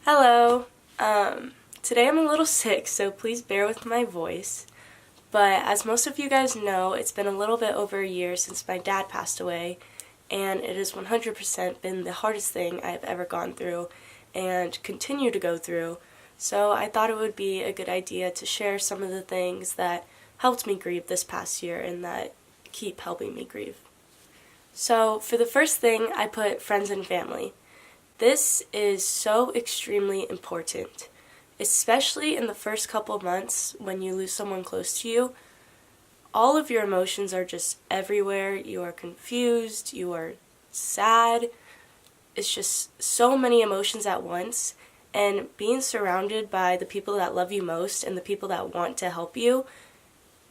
Hello. Today I'm a little sick, so please bear with my voice. But as most of you guys know, it's been a little bit over a year since my dad passed away, and it has 100% been the hardest thing I've ever gone through and continue to go through. So I thought it would be a good idea to share some of the things that helped me grieve this past year and that keep helping me grieve. So for the first thing, I put friends and family. This is so extremely important, especially in the first couple months when you lose someone close to you. All of your emotions are just everywhere. You are confused, you are sad. It's just so many emotions at once, and being surrounded by the people that love you most and the people that want to help you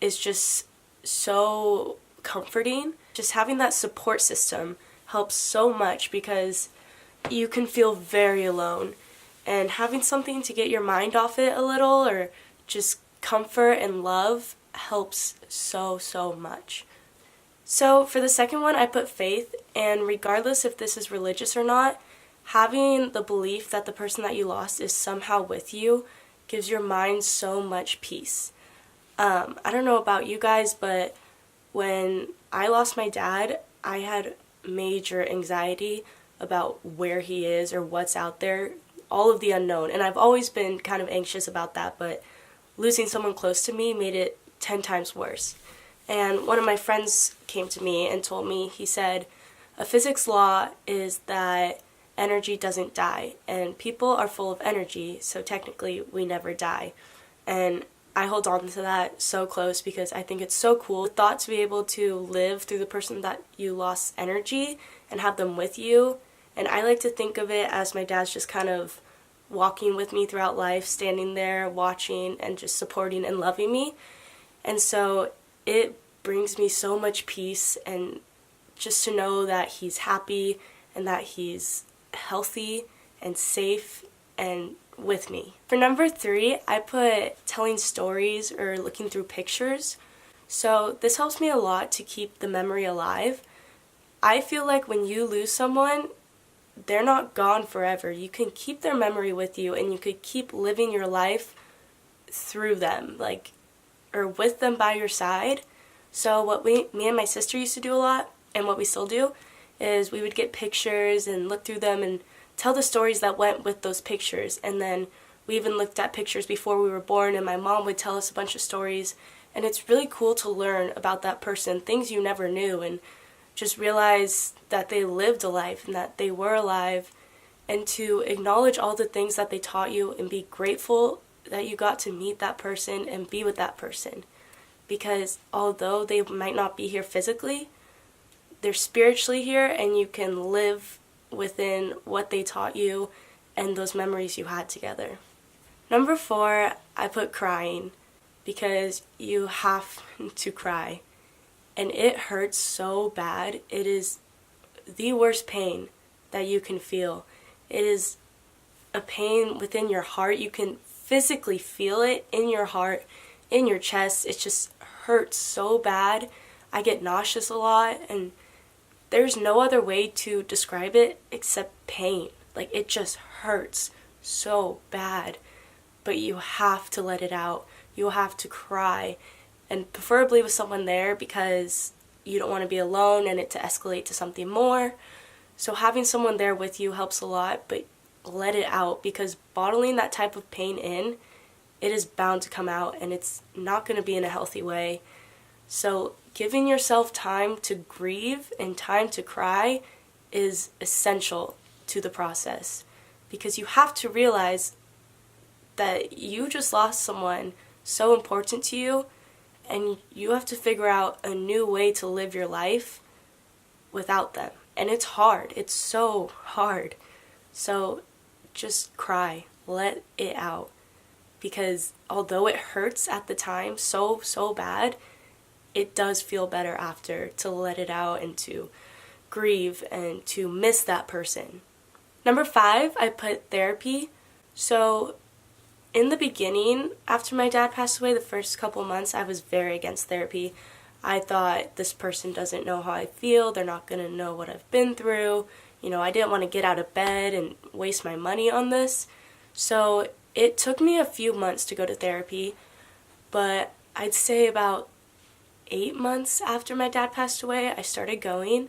is just so comforting. Just having that support system helps so much because you can feel very alone, and having something to get your mind off it a little or just comfort and love helps so much. So for the second one, I put faith, and regardless if this is religious or not, having the belief that the person that you lost is somehow with you gives your mind so much peace. I don't know about you guys, but when I lost my dad, I had major anxiety about where he is or what's out there, all of the unknown. And I've always been kind of anxious about that, but losing someone close to me made it 10 times worse. And one of my friends came to me and told me, he said, a physics law is that energy doesn't die, and people are full of energy, so technically we never die. And I hold on to that so close because I think it's so cool. The thought to be able to live through the person that you lost energy and have them with you. And I like to think of it as my dad's just kind of walking with me throughout life, standing there, watching, and just supporting and loving me. And so it brings me so much peace, and just to know that he's happy and that he's healthy and safe and with me. For number 3, I put telling stories or looking through pictures. So this helps me a lot to keep the memory alive. I feel like when you lose someone, they're not gone forever. You can keep their memory with you, and you could keep living your life through them, or with them by your side. So what me and my sister used to do a lot, and what we still do, is we would get pictures and look through them and tell the stories that went with those pictures. And then we even looked at pictures before we were born, and my mom would tell us a bunch of stories. And it's really cool to learn about that person, things you never knew, and just realize that they lived a life and that they were alive, and to acknowledge all the things that they taught you and be grateful that you got to meet that person and be with that person. Because although they might not be here physically, they're spiritually here, and you can live within what they taught you and those memories you had together. Number 4, I put crying, because you have to cry. And it hurts so bad. It is the worst pain that you can feel. It is a pain within your heart. You can physically feel it in your heart, in your chest. It just hurts so bad. I get nauseous a lot, and there's no other way to describe it except pain. It just hurts so bad. But you have to let it out. You have to cry. And preferably with someone there, because you don't want to be alone and it to escalate to something more. So having someone there with you helps a lot, but let it out, because bottling that type of pain in, it is bound to come out, and it's not going to be in a healthy way. So giving yourself time to grieve and time to cry is essential to the process, because you have to realize that you just lost someone so important to you, and you have to figure out a new way to live your life without them. And it's hard. It's so hard. So just cry. Let it out. Because although it hurts at the time so bad, it does feel better after to let it out and to grieve and to miss that person. Number 5, I put therapy. So in the beginning, after my dad passed away, the first couple months, I was very against therapy. I thought, this person doesn't know how I feel, they're not going to know what I've been through. I didn't want to get out of bed and waste my money on this. So it took me a few months to go to therapy, but I'd say about 8 months after my dad passed away, I started going,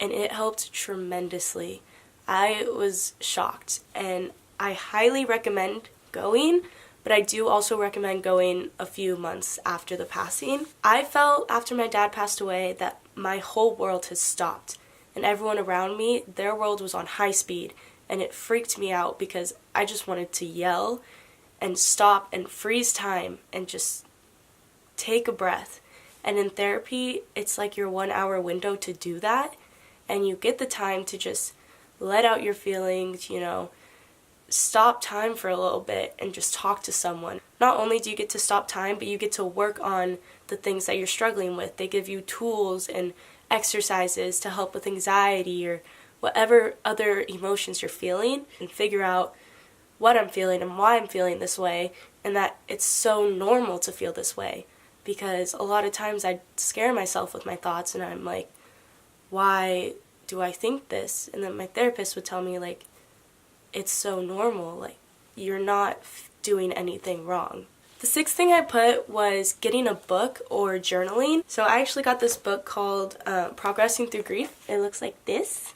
and it helped tremendously. I was shocked, and I highly recommend going, but I do also recommend going a few months after the passing. I felt after my dad passed away that my whole world has stopped, and everyone around me, their world was on high speed, and it freaked me out because I just wanted to yell and stop and freeze time and just take a breath. And in therapy, it's like your 1 hour window to do that, and you get the time to just let out your feelings, stop time for a little bit and just talk to someone. Not only do you get to stop time, but you get to work on the things that you're struggling with. They give you tools and exercises to help with anxiety or whatever other emotions you're feeling, and figure out what I'm feeling and why I'm feeling this way, and that it's so normal to feel this way. Because a lot of times I scare myself with my thoughts, and I'm like, why do I think this? And then my therapist would tell me, like, it's so normal, like, you're not doing anything wrong. The sixth thing I put was getting a book or journaling. So I actually got this book called Progressing Through Grief. It looks like this,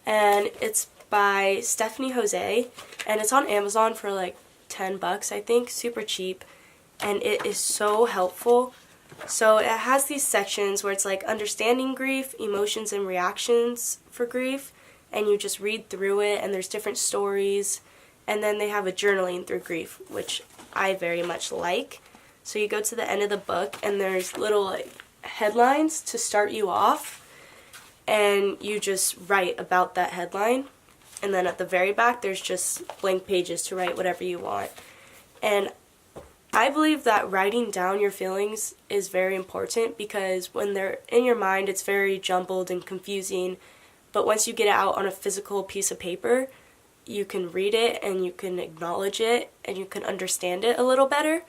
and it's by Stephanie Jose, and it's on Amazon for like $10, I think, super cheap, and it is so helpful. So it has these sections where it's like understanding grief, emotions and reactions for grief, and you just read through it, and there's different stories, and then they have a journaling through grief, which I very much like. So you go to the end of the book, and there's little like headlines to start you off, and you just write about that headline, and then at the very back there's just blank pages to write whatever you want. And I believe that writing down your feelings is very important, because when they're in your mind it's very jumbled and confusing, but once you get it out on a physical piece of paper, you can read it and you can acknowledge it and you can understand it a little better.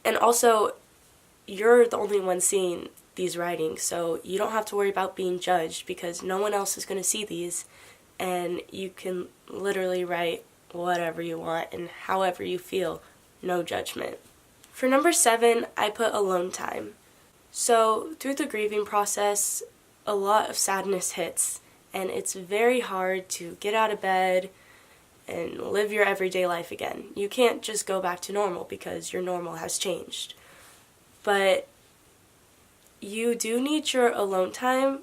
And also, you're the only one seeing these writings, so you don't have to worry about being judged, because no one else is going to see these, and you can literally write whatever you want and however you feel. No judgment. For number 7, I put alone time. So through the grieving process, a lot of sadness hits, and it's very hard to get out of bed and live your everyday life again. You can't just go back to normal because your normal has changed. But you do need your alone time,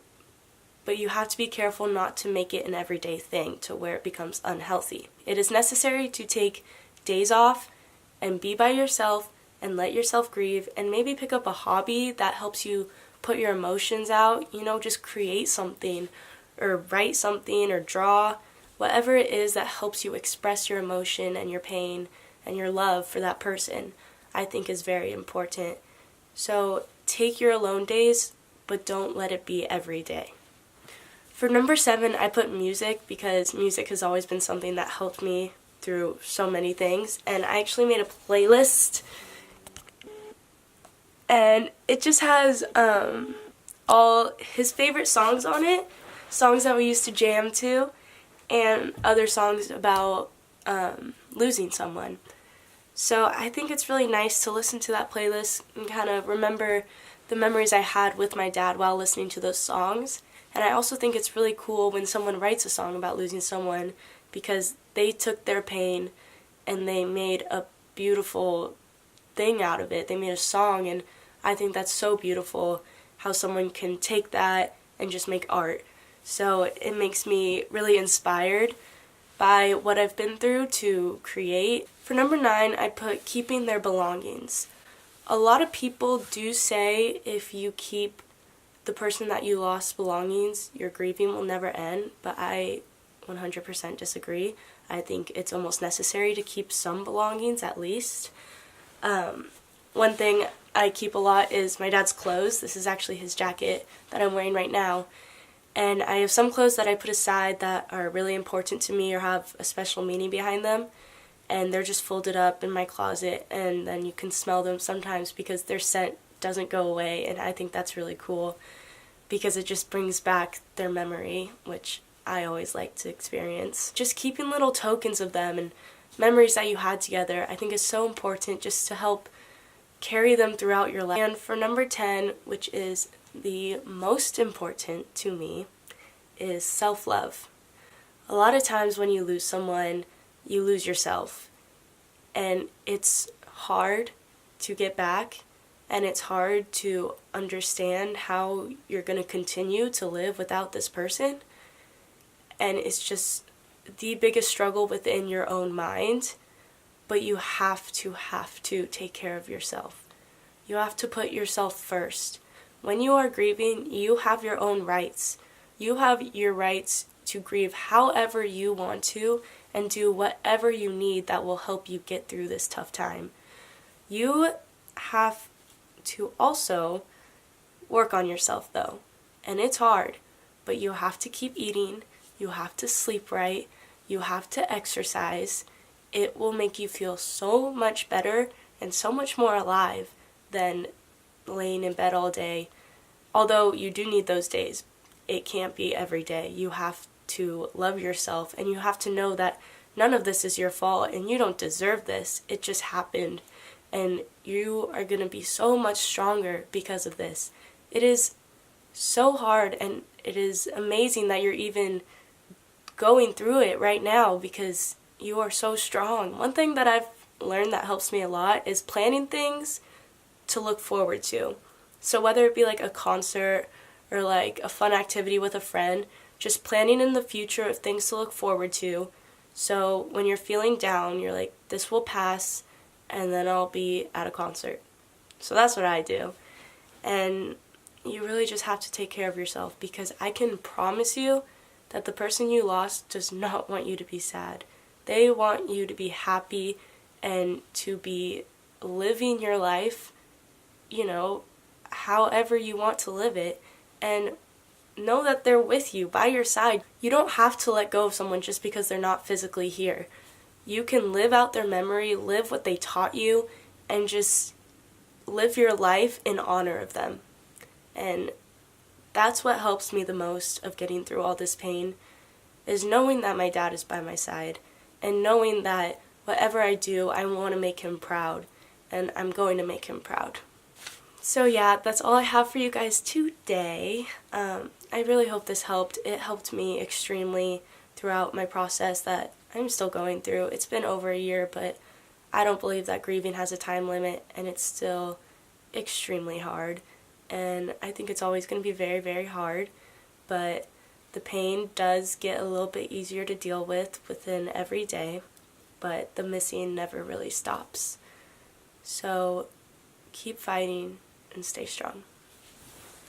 but you have to be careful not to make it an everyday thing to where it becomes unhealthy. It is necessary to take days off and be by yourself and let yourself grieve, and maybe pick up a hobby that helps you put your emotions out. Just create something or write something or draw, whatever it is that helps you express your emotion and your pain and your love for that person, I think is very important. So take your alone days, but don't let it be every day. For number 7, I put music, because music has always been something that helped me through so many things, and I actually made a playlist, and it just has all his favorite songs on it, songs that we used to jam to, and other songs about losing someone. So I think it's really nice to listen to that playlist and kind of remember the memories I had with my dad while listening to those songs. And I also think it's really cool when someone writes a song about losing someone, because they took their pain and they made a beautiful thing out of it. They made a song, and I think that's so beautiful how someone can take that and just make art. So it makes me really inspired by what I've been through to create. For number 9, I put keeping their belongings. A lot of people do say if you keep the person that you lost belongings, your grieving will never end, but I 100% disagree. I think it's almost necessary to keep some belongings at least. One thing I keep a lot is my dad's clothes. This is actually his jacket that I'm wearing right now. And I have some clothes that I put aside that are really important to me or have a special meaning behind them. And they're just folded up in my closet, and then you can smell them sometimes because their scent doesn't go away. And I think that's really cool because it just brings back their memory, which I always like to experience. Just keeping little tokens of them and memories that you had together, I think is so important just to help carry them throughout your life. And for number 10, which is the most important to me, is self-love. A lot of times when you lose someone, you lose yourself. And it's hard to get back, and it's hard to understand how you're going to continue to live without this person. And it's just the biggest struggle within your own mind, but you have to take care of yourself. You have to put yourself first. When you are grieving, you have your own rights. You have your rights to grieve however you want to and do whatever you need that will help you get through this tough time. You have to also work on yourself though, and it's hard, but you have to keep eating, you have to sleep right, you have to exercise. It will make you feel so much better and so much more alive than laying in bed all day. Although you do need those days, it can't be every day. You have to love yourself, and you have to know that none of this is your fault and you don't deserve this. It just happened, and you are going to be so much stronger because of this. It is so hard, and it is amazing that you're even going through it right now because you are so strong. One thing that I've learned that helps me a lot is planning things to look forward to. So whether it be like a concert or like a fun activity with a friend, just planning in the future of things to look forward to. So when you're feeling down, you're like, this will pass, and then I'll be at a concert. So that's what I do. And you really just have to take care of yourself, because I can promise you that the person you lost does not want you to be sad. They want you to be happy and to be living your life, however you want to live it, and know that they're with you, by your side. You don't have to let go of someone just because they're not physically here. You can live out their memory, live what they taught you, and just live your life in honor of them. And that's what helps me the most of getting through all this pain, is knowing that my dad is by my side, and knowing that whatever I do, I want to make him proud, and I'm going to make him proud. So yeah, that's all I have for you guys today. I really hope this helped. It helped me extremely throughout my process that I'm still going through. It's been over a year, but I don't believe that grieving has a time limit, and it's still extremely hard. And I think it's always going to be very, very hard, but the pain does get a little bit easier to deal with within every day, but the missing never really stops. So keep fighting and stay strong.